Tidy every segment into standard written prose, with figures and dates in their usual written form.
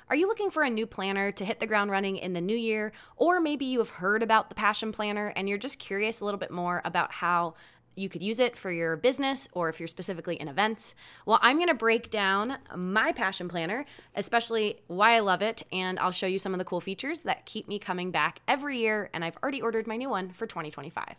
Are you looking for a new planner to hit the ground running in the new year? Or maybe you have heard about the Passion Planner and you're just curious a little bit more about how you could use it for your business or if you're specifically in events. Well, I'm going to break down my Passion Planner, especially why I love it, and I'll show you some of the cool features that keep me coming back every year, and I've already ordered my new one for 2025.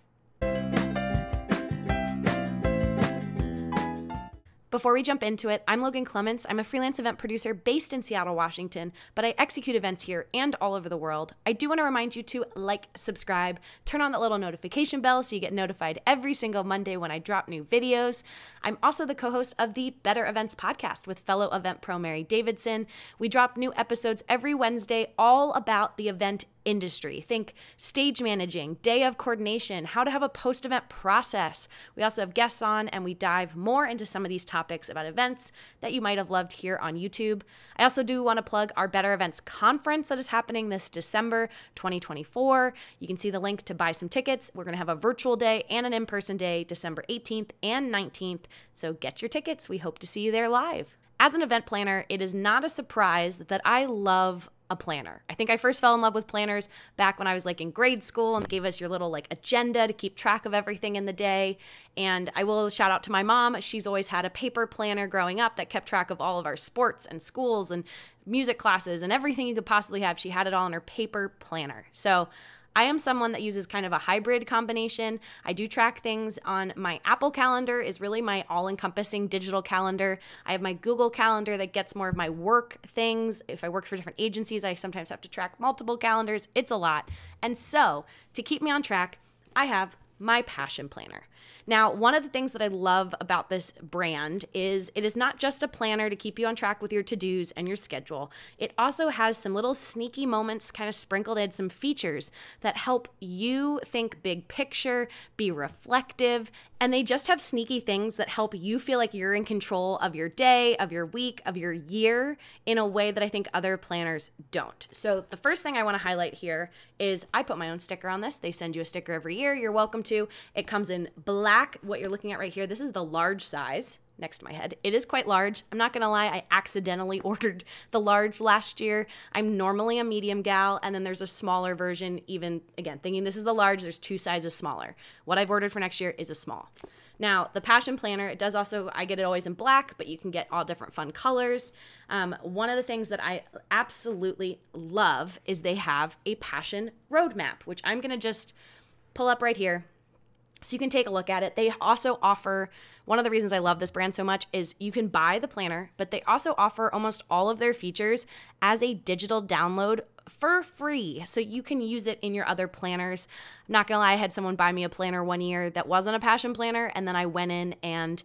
Before we jump into it, I'm Logan Clements. I'm a freelance event producer based in Seattle, Washington, but I execute events here and all over the world. I do want to remind you to like, subscribe, turn on that little notification bell so you get notified every single Monday when I drop new videos. I'm also the co-host of the Better Events podcast with fellow event pro Mary Davidson. We drop new episodes every Wednesday all about the event industry. Think stage managing, day of coordination, how to have a post-event process. We also have guests on and we dive more into some of these topics about events that you might have loved here on YouTube. I also do want to plug our Better Events conference that is happening this December 2024. You can see the link to buy some tickets. We're going to have a virtual day and an in-person day, December 18th and 19th. So get your tickets. We hope to see you there live. As an event planner, it is not a surprise that I love a planner. I think I first fell in love with planners back when I was in grade school and gave us your little agenda to keep track of everything in the day. And I will shout out to my mom. She's always had a paper planner growing up that kept track of all of our sports and schools and music classes and everything you could possibly have. She had it all in her paper planner. So I am someone that uses kind of a hybrid combination. I do track things on my Apple Calendar, is really my all-encompassing digital calendar. I have my Google Calendar that gets more of my work things. If I work for different agencies, I sometimes have to track multiple calendars. It's a lot. And so to keep me on track, I have my Passion Planner. Now, one of the things that I love about this brand is it is not just a planner to keep you on track with your to-dos and your schedule. It also has some little sneaky moments kind of sprinkled in, some features that help you think big picture, be reflective, and they just have sneaky things that help you feel like you're in control of your day, of your week, of your year in a way that I think other planners don't. So the first thing I want to highlight here is I put my own sticker on this. They send you a sticker every year. You're welcome to. It comes in black. What you're looking at right here, this is the large size next to my head. It is quite large. I'm not going to lie. I accidentally ordered the large last year. I'm normally a medium gal, and then there's a smaller version, even, again, thinking this is the large, there's two sizes smaller. What I've ordered for next year is a small. Now, the Passion Planner, it does also, I get it always in black, but you can get all different fun colors. One of the things that I absolutely love is they have a Passion roadmap, which I'm going to just pull up right here so you can take a look at it. They also offer, one of the reasons I love this brand so much is you can buy the planner, but they also offer almost all of their features as a digital download for free. So you can use it in your other planners. I'm not gonna lie, I had someone buy me a planner one year that wasn't a Passion Planner, and then I went in and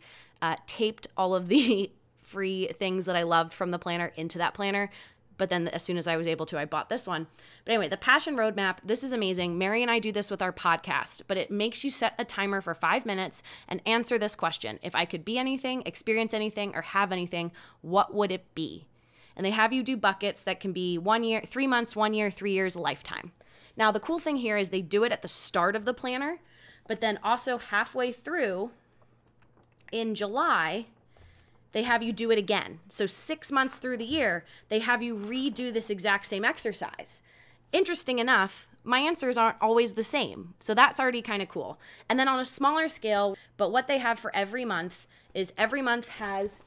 taped all of the free things that I loved from the planner into that planner. But then as soon as I was able to, I bought this one. But anyway, the Passion Roadmap, this is amazing. Mary and I do this with our podcast, but it makes you set a timer for 5 minutes and answer this question. If I could be anything, experience anything, or have anything, what would it be? And they have you do buckets that can be 1 year, 3 months, 1 year, 3 years, a lifetime. Now, the cool thing here is they do it at the start of the planner, but then also halfway through in July, they have you do it again. So 6 months through the year, they have you redo this exact same exercise. Interesting enough, my answers aren't always the same. So that's already kind of cool. And then on a smaller scale, but what they have for every month is every month has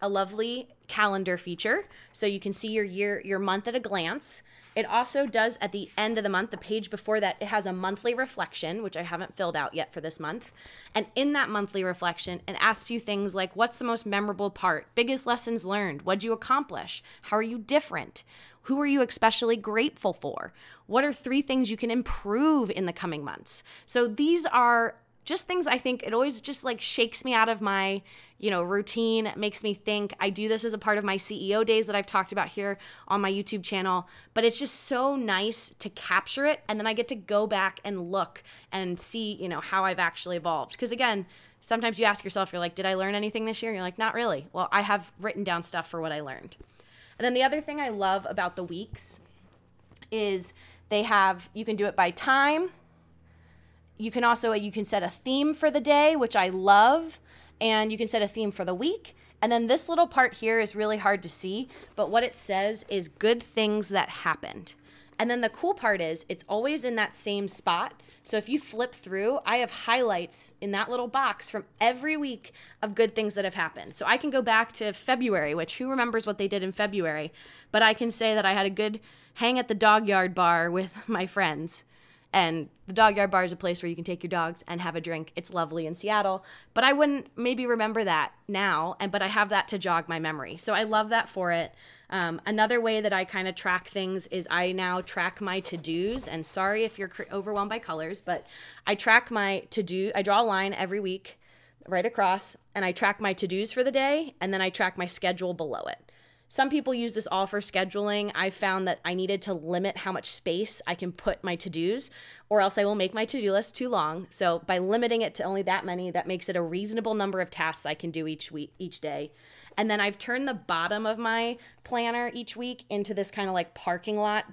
a lovely calendar feature. So you can see your year, your month at a glance. It also does at the end of the month, the page before that, it has a monthly reflection, which I haven't filled out yet for this month. And in that monthly reflection, it asks you things like, what's the most memorable part? Biggest lessons learned? What'd you accomplish? How are you different? Who are you especially grateful for? What are 3 things you can improve in the coming months? So these are just things I think it always just shakes me out of my, routine, makes me think. I do this as a part of my CEO days that I've talked about here on my YouTube channel, but it's just so nice to capture it. And then I get to go back and look and see, how I've actually evolved. Because again, sometimes you ask yourself, you're like, did I learn anything this year? You're like, not really. Well, I have written down stuff for what I learned. And then the other thing I love about the weeks is you can do it by time. You can set a theme for the day, which I love, and you can set a theme for the week, And then this little part here is really hard to see, but what it says is good things that happened. And then the cool part is it's always in that same spot. So if you flip through, I have highlights in that little box from every week of good things that have happened. So I can go back to February, which who remembers what they did in February? But I can say that I had a good hang at the dog yard bar with my friends. And the dog yard bar is a place where you can take your dogs and have a drink. It's lovely in Seattle, but I wouldn't maybe remember that now, but I have that to jog my memory. So I love that for it. Another way that I kind of track things is I now track my to-dos, and sorry if you're overwhelmed by colors, but I track my to-do. I draw a line every week right across, and I track my to-dos for the day, and then I track my schedule below it. Some people use this all for scheduling. I found that I needed to limit how much space I can put my to-dos, or else I will make my to-do list too long. So by limiting it to only that many, that makes it a reasonable number of tasks I can do each week, each day. And then I've turned the bottom of my planner each week into this kind of like parking lot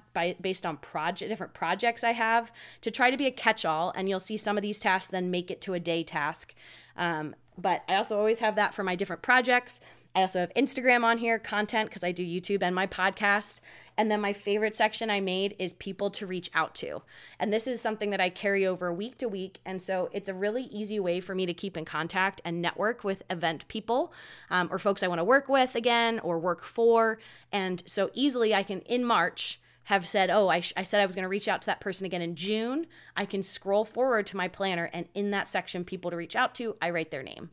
based on different projects I have to try to be a catch-all. And you'll see some of these tasks then make it to a day task. But I also always have that for my different projects. I also have Instagram on here, content, because I do YouTube and my podcast. And then my favorite section I made is people to reach out to. And this is something that I carry over week to week. And so it's a really easy way for me to keep in contact and network with event people or folks I want to work with again or work for. And so easily I can, in March, have said, oh, I said I was going to reach out to that person again in June. I can scroll forward to my planner, and in that section, people to reach out to, I write their name.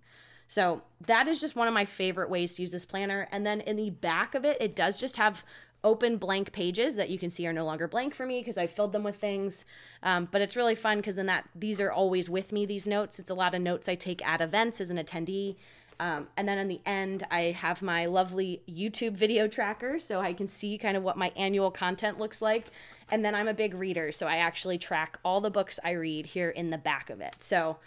So that is just one of my favorite ways to use this planner. And then in the back of it, it does just have open blank pages that you can see are no longer blank for me because I filled them with things. But it's really fun because these are always with me, these notes. It's a lot of notes I take at events as an attendee. And then in the end, I have my lovely YouTube video tracker so I can see kind of what my annual content looks like. And then I'm a big reader, so I actually track all the books I read here in the back of it. So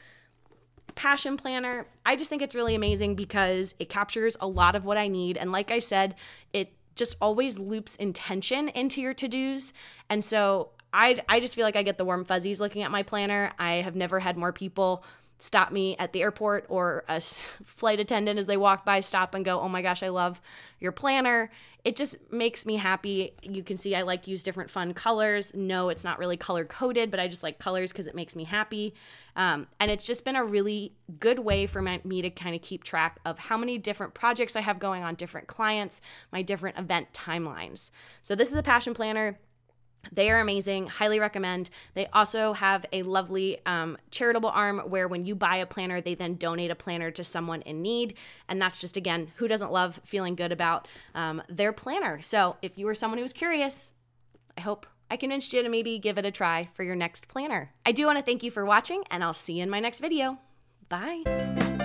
Passion Planner, I just think it's really amazing because it captures a lot of what I need. And like I said, it just always loops intention into your to-dos. And so I just feel like I get the warm fuzzies looking at my planner. I have never had more people stop me at the airport or a flight attendant as they walk by, stop and go, oh my gosh, I love your planner. It just makes me happy. You can see I like to use different fun colors. No, it's not really color coded, but I just like colors because it makes me happy. And it's just been a really good way for me to kind of keep track of how many different projects I have going on, different clients, my different event timelines. So this is a Passion Planner. They are amazing. Highly recommend. They also have a lovely charitable arm where when you buy a planner, they then donate a planner to someone in need. And that's just, again, who doesn't love feeling good about their planner? So if you were someone who was curious, I hope I convinced you to maybe give it a try for your next planner. I do want to thank you for watching, and I'll see you in my next video. Bye.